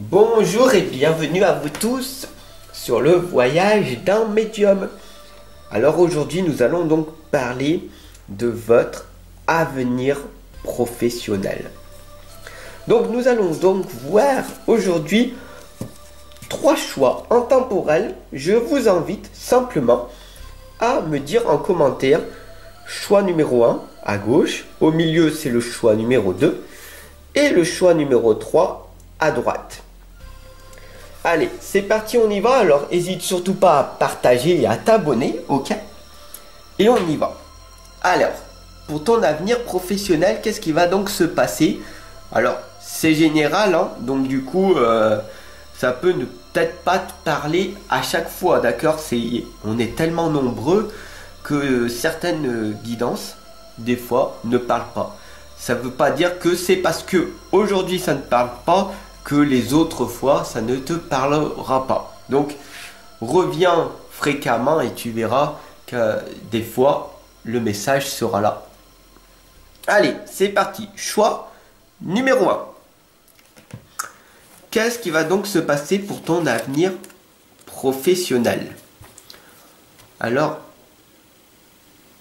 Bonjour et bienvenue à vous tous sur le voyage d'un médium. Alors aujourd'hui nous allons donc parler de votre avenir professionnel. Donc nous allons donc voir aujourd'hui 3 choix intemporels. Je vous invite simplement à me dire en commentaire choix numéro 1 à gauche, au milieu c'est le choix numéro 2 et le choix numéro 3 à droite. Allez, c'est parti, on y va. Alors, n'hésite surtout pas à partager et à t'abonner, ok? Et on y va. Alors, pour ton avenir professionnel, qu'est-ce qui va donc se passer? Alors, c'est général, hein, donc du coup, ça peut ne peut-être pas te parler à chaque fois, d'accord? On est tellement nombreux que certaines guidances, des fois, ne parlent pas. Ça ne veut pas dire que c'est parce que aujourd'hui ça ne parle pas que les autres fois ça ne te parlera pas. Donc reviens fréquemment et tu verras que des fois le message sera là. Allez, c'est parti. Choix numéro 1. Qu'est-ce qui va donc se passer pour ton avenir professionnel? Alors,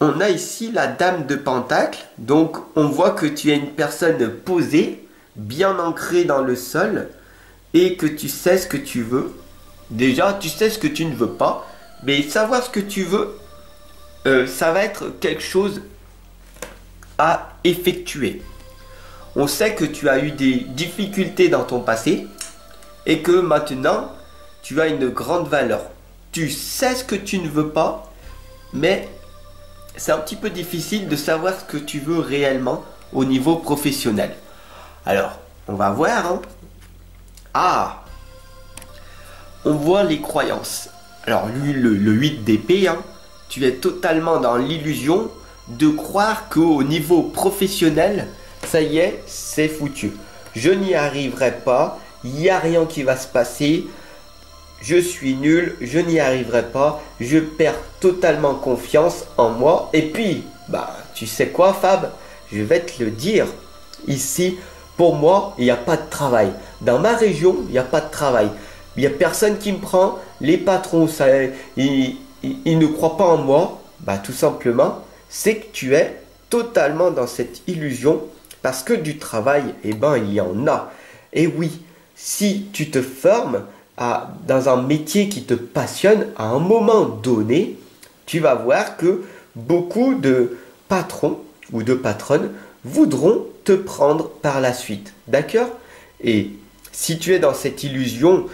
on a ici la dame de Pentacle. Donc, on voit que tu es une personne posée, bien ancrée dans le sol et que tu sais ce que tu veux. Déjà, tu sais ce que tu ne veux pas, mais savoir ce que tu veux, ça va être quelque chose à effectuer. On sait que tu as eu des difficultés dans ton passé et que maintenant, tu as une grande valeur. Tu sais ce que tu ne veux pas, mais c'est un petit peu difficile de savoir ce que tu veux réellement au niveau professionnel. Alors, on va voir. Hein. Ah, on voit les croyances. Alors, lui, le 8 d'épée, hein, tu es totalement dans l'illusion de croire qu'au niveau professionnel, ça y est, c'est foutu. Je n'y arriverai pas, il n'y a rien qui va se passer. Je suis nul, je n'y arriverai pas, je perds totalement confiance en moi. Et puis, tu sais quoi, Fab? Je vais te le dire. Ici, pour moi, il n'y a pas de travail. Dans ma région, il n'y a pas de travail. Il n'y a personne qui me prend. Les patrons, ils ne croient pas en moi. Tout simplement, c'est que tu es totalement dans cette illusion parce que du travail, il y en a. Et oui, si tu te formes dans un métier qui te passionne, à un moment donné, tu vas voir que beaucoup de patrons ou de patronnes voudront te prendre par la suite. D'accord? Et si tu es dans cette illusion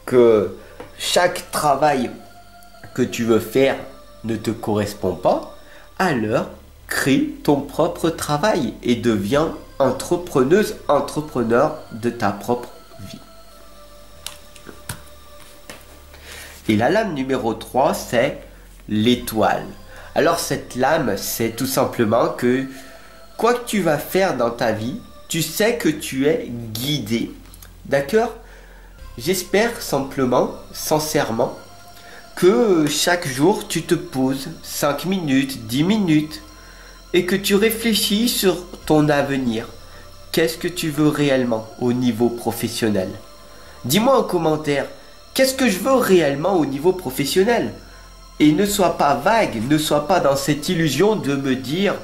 que chaque travail que tu veux faire ne te correspond pas, alors crée ton propre travail et deviens entrepreneuse, entrepreneur de ta propre vie. Et la lame numéro 3, c'est l'étoile. Alors cette lame, c'est tout simplement que quoi que tu vas faire dans ta vie, tu sais que tu es guidé. D'accord? J'espère simplement, sincèrement, que chaque jour tu te poses 5 minutes, 10 minutes et que tu réfléchis sur ton avenir. Qu'est-ce que tu veux réellement au niveau professionnel? Dis-moi en commentaire. Qu'est-ce que je veux réellement au niveau professionnel? Et ne sois pas vague, ne sois pas dans cette illusion de me dire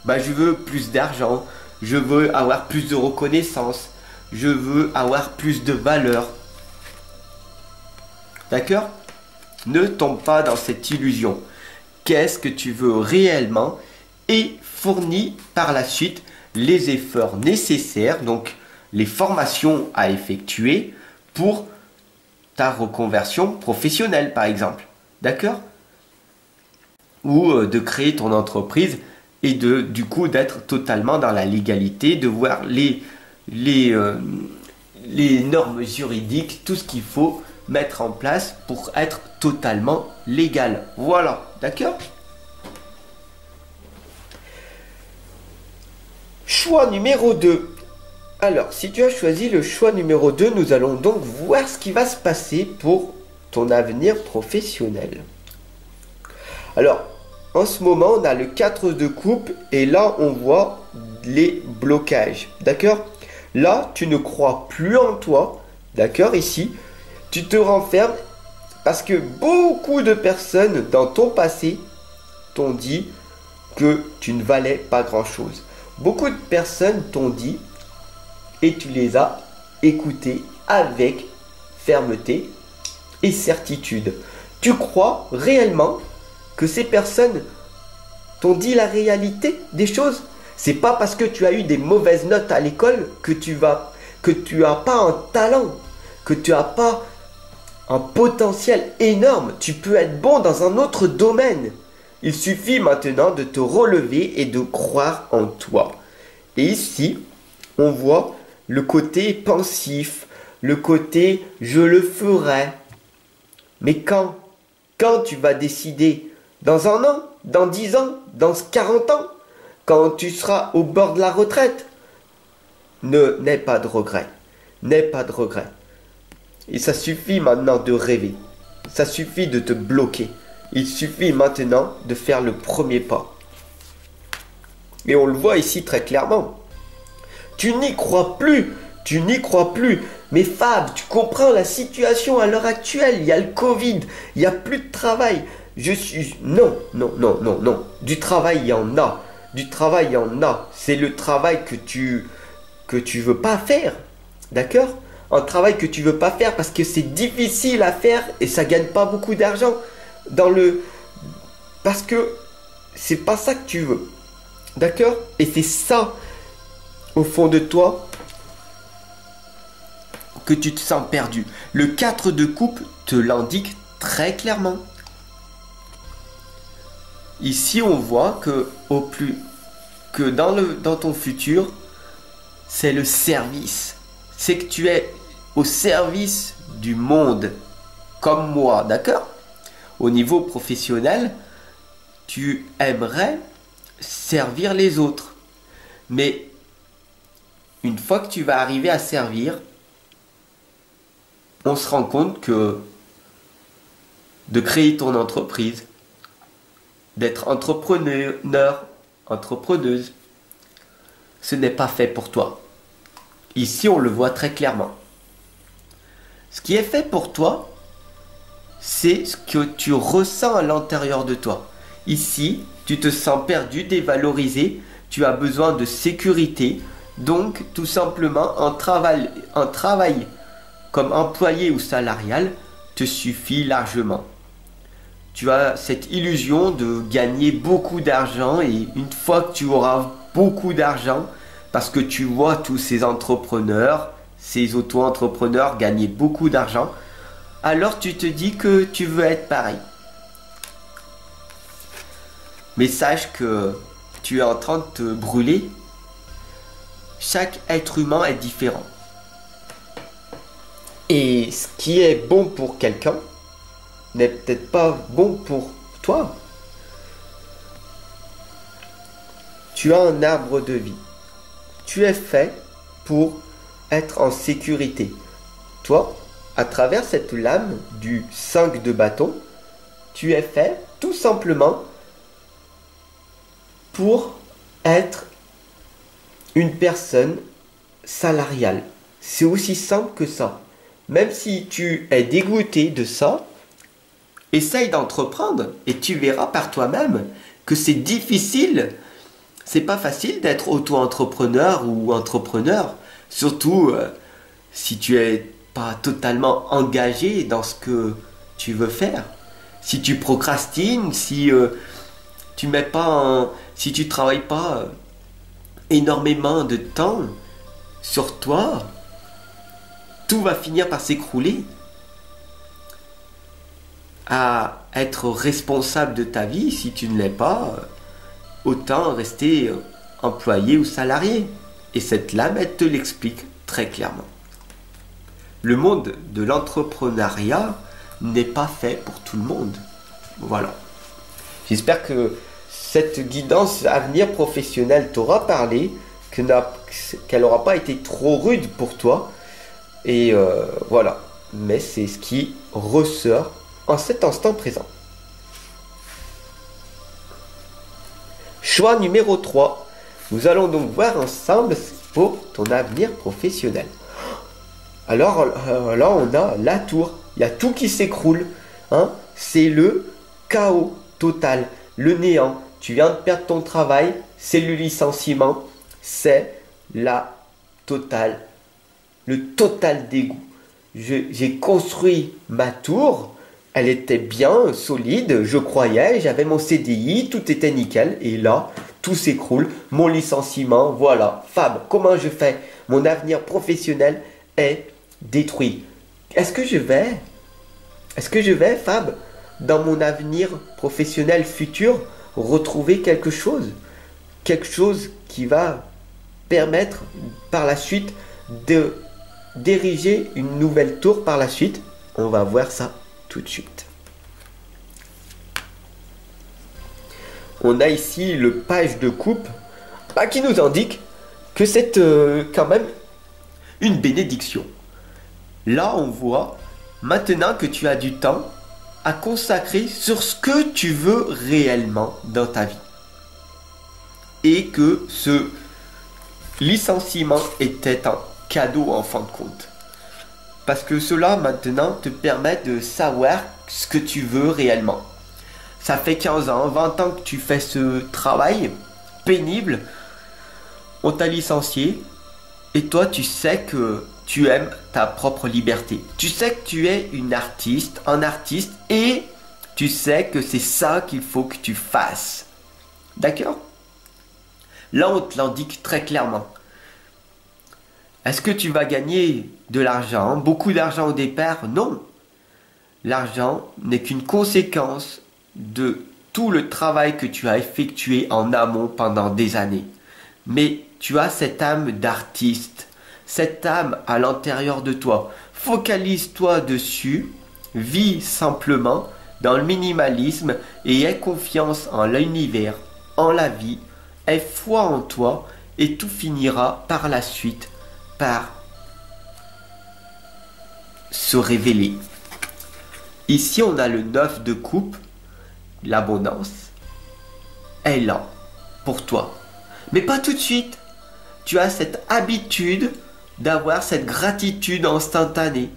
je veux plus d'argent, je veux avoir plus de reconnaissance, je veux avoir plus de valeur. D'accord? Ne tombe pas dans cette illusion. Qu'est-ce que tu veux réellement? Et fournis par la suite les efforts nécessaires, donc les formations à effectuer pour ta reconversion professionnelle par exemple, d'accord? Ou de créer ton entreprise et du coup d'être totalement dans la légalité, de voir les normes juridiques, tout ce qu'il faut mettre en place pour être totalement légal. Voilà, d'accord? Choix numéro 2. Alors, si tu as choisi le choix numéro 2, nous allons donc voir ce qui va se passer pour ton avenir professionnel. Alors, en ce moment, on a le 4 de coupe et là, on voit les blocages. D'accord? Là, tu ne crois plus en toi, D'accord, ici, tu te renfermes parce que beaucoup de personnes dans ton passé t'ont dit que tu ne valais pas grand-chose. Beaucoup de personnes t'ont dit et tu les as écoutées avec fermeté et certitude. Tu crois réellement que ces personnes t'ont dit la réalité des choses? C'est pas parce que tu as eu des mauvaises notes à l'école que tu as pas un talent, que tu as pas un potentiel énorme. Tu peux être bon dans un autre domaine. Il suffit maintenant de te relever et de croire en toi. Et ici, on voit le côté pensif, le côté je le ferai. Mais quand? Quand tu vas décider? Dans un an? Dans 10 ans? Dans 40 ans? Quand tu seras au bord de la retraite? N'aie pas de regrets. N'aie pas de regrets. Et ça suffit maintenant de rêver. Ça suffit de te bloquer. Il suffit maintenant de faire le premier pas. Et on le voit ici très clairement. Tu n'y crois plus. Tu n'y crois plus. Mais Fab, tu comprends la situation à l'heure actuelle. Il y a le Covid. Il n'y a plus de travail. Non, non, non, non, non. Du travail, il y en a. Du travail, il y en a. C'est le travail que tu veux pas faire. D'accord? Un travail que tu veux pas faire parce que c'est difficile à faire et ça gagne pas beaucoup d'argent. Parce que c'est pas ça que tu veux. D'accord? Et c'est ça, au fond de toi, que tu te sens perdu. Le 4 de coupe te l'indique très clairement. Ici, on voit que dans ton futur, c'est le service. C'est que tu es au service du monde, comme moi, d'accord? Au niveau professionnel, tu aimerais servir les autres. Mais une fois que tu vas arriver à servir, on se rend compte que de créer ton entreprise, d'être entrepreneur, entrepreneuse, ce n'est pas fait pour toi. Ici, on le voit très clairement. Ce qui est fait pour toi, c'est ce que tu ressens à l'intérieur de toi. Ici, tu te sens perdu, dévalorisé, tu as besoin de sécurité. Donc, tout simplement, un travail comme employé ou salarial te suffit largement. Tu as cette illusion de gagner beaucoup d'argent et une fois que tu auras beaucoup d'argent, parce que tu vois tous ces entrepreneurs, ces auto-entrepreneurs gagner beaucoup d'argent, alors tu te dis que tu veux être pareil. Mais sache que tu es en train de te brûler. Chaque être humain est différent. Et ce qui est bon pour quelqu'un n'est peut-être pas bon pour toi. Tu as un arbre de vie. Tu es fait pour être en sécurité. Toi, à travers cette lame du 5 de bâton, tu es fait tout simplement pour être une personne salariale. C'est aussi simple que ça. Même si tu es dégoûté de ça, essaye d'entreprendre et tu verras par toi-même que c'est difficile. C'est pas facile d'être auto-entrepreneur ou entrepreneur, surtout si tu es pas totalement engagé dans ce que tu veux faire. Si tu procrastines, si si tu travailles pas énormément de temps sur toi, tout va finir par s'écrouler. À être responsable de ta vie, si tu ne l'es pas, autant rester employé ou salarié. Et cette lame, elle te l'explique très clairement. Le monde de l'entrepreneuriat n'est pas fait pour tout le monde. Voilà. J'espère que cette guidance avenir professionnel t'aura parlé, qu'elle n'aura pas été trop rude pour toi. Et voilà. Mais c'est ce qui ressort en cet instant présent. Choix numéro 3. Nous allons donc voir ensemble pour ton avenir professionnel. Alors là, on a la tour. Il y a tout qui s'écroule. Hein? C'est le chaos total, le néant. Tu viens de perdre ton travail, c'est le licenciement, c'est la totale, le total dégoût. J'ai construit ma tour, elle était bien solide, je croyais, j'avais mon CDI, tout était nickel. Et là, tout s'écroule, mon licenciement, voilà. Fab, comment je fais? Mon avenir professionnel est détruit. Est-ce que je vais, Fab, dans mon avenir professionnel futur, retrouver quelque chose qui va permettre par la suite de d'ériger une nouvelle tour par la suite? On va voir ça tout de suite. On a ici le page de coupe qui nous indique que c'est quand même une bénédiction. Là, on voit maintenant que tu as du temps à consacrer sur ce que tu veux réellement dans ta vie. Et que ce licenciement était un cadeau en fin de compte. Parce que cela maintenant te permet de savoir ce que tu veux réellement. Ça fait 15 ans, 20 ans que tu fais ce travail pénible. On t'a licencié. Et toi, tu sais que tu aimes ta propre liberté. Tu sais que tu es un artiste, et tu sais que c'est ça qu'il faut que tu fasses. D'accord? Là, on te l'indique très clairement. Est-ce que tu vas gagner de l'argent, beaucoup d'argent au départ? Non. L'argent n'est qu'une conséquence de tout le travail que tu as effectué en amont pendant des années. Mais tu as cette âme d'artiste, cette âme à l'intérieur de toi. Focalise-toi dessus, vis simplement dans le minimalisme et aie confiance en l'univers, en la vie, aie foi en toi et tout finira par la suite par se révéler. Ici, on a le 9 de coupe, l'abondance est là pour toi. Mais pas tout de suite. Tu as cette habitude d'avoir cette gratitude instantanée.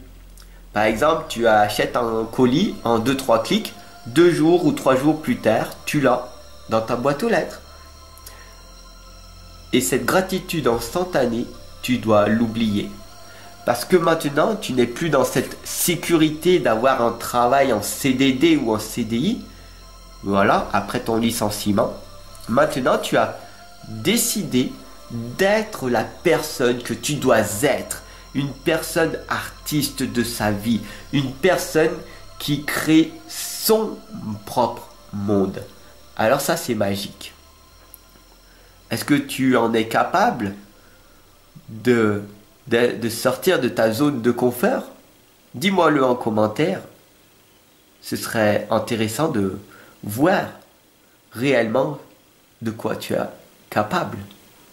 Par exemple, tu achètes un colis en 2-3 clics, 2 jours ou 3 jours plus tard, tu l'as dans ta boîte aux lettres. Et cette gratitude instantanée, tu dois l'oublier. Parce que maintenant, tu n'es plus dans cette sécurité d'avoir un travail en CDD ou en CDI. Voilà, après ton licenciement. Maintenant, tu as décidé d'être la personne que tu dois être. Une personne artiste de sa vie. Une personne qui crée son propre monde. Alors ça, c'est magique. Est-ce que tu en es capable de sortir de ta zone de confort? Dis-moi-le en commentaire. Ce serait intéressant de voir réellement de quoi tu es capable.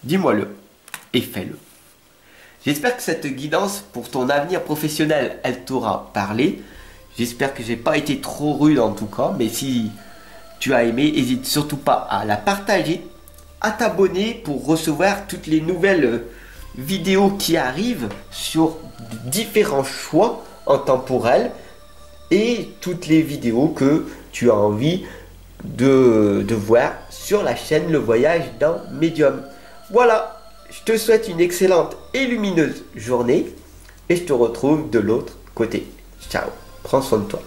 Dis-moi-le et fais-le. J'espère que cette guidance pour ton avenir professionnel, elle t'aura parlé. J'espère que j'ai pas été trop rude en tout cas, mais si tu as aimé, n'hésite surtout pas à la partager, à t'abonner pour recevoir toutes les nouvelles vidéos qui arrivent sur différents choix intemporels et toutes les vidéos que tu as envie de voir sur la chaîne Le Voyage d'un Médium. Voilà, je te souhaite une excellente et lumineuse journée et je te retrouve de l'autre côté. Ciao, prends soin de toi.